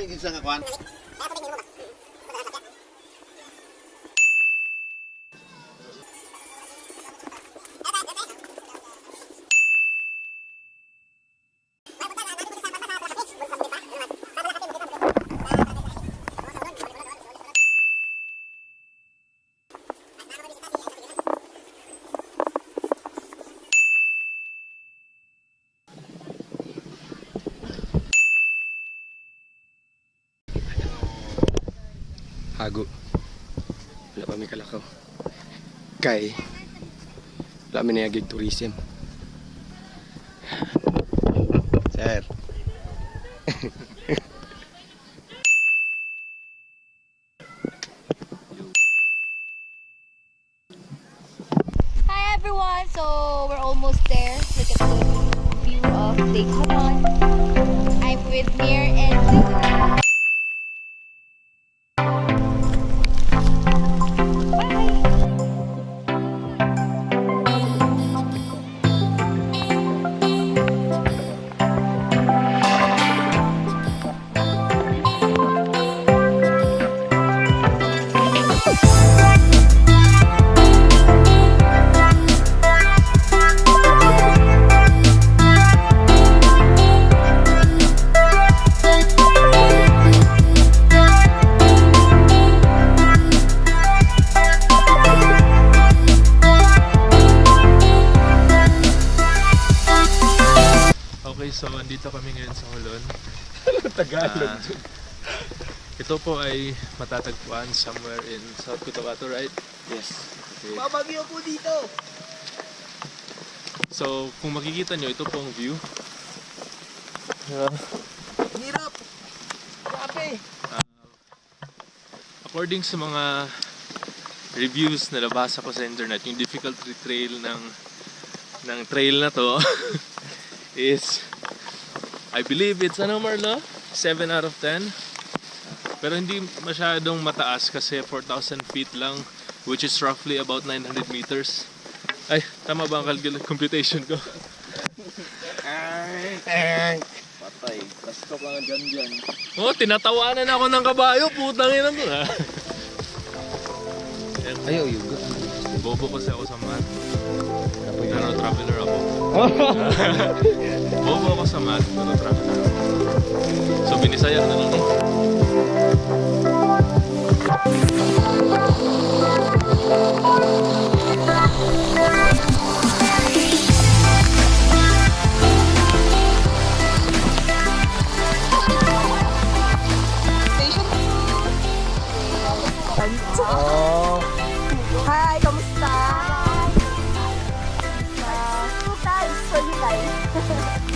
Dili gid sa nga kuan. Hago. Wala pa may kalakaw. Kay wala may nayagig tourism. Sir. Hi everyone! So we're almost there. Look at the view of Lake Hanon. I'm with Mir and Luna. Okay, so andito kami ngayon sa Holon. Tagalog. Ito po ay matatagpuan somewhere in South Cotabato, right? Yes. Okay. Babagyo po dito! So, kung makikita nyo, ito po ang view. Hirap! Grabe! According sa mga reviews na nabasa ko sa internet, yung difficulty trail ng trail na to is, I believe it's ano Marlo? 7 out of 10. Pero hindi masyadong mataas kasi 4,000 feet lang, which is roughly about 900 meters. Ay, tama ba ang computation ko? Patay, basta ka dyan. Oh, tinatawanan ako ng kabayo, putang ina mo ha. Ayaw, yugo. Bobo kasi ako sa math. Pero traveler ako. Bobo ako sa math, pero traveler ako. So, binisayang na lang eh. Hi, kamusta? Guys, for you guys.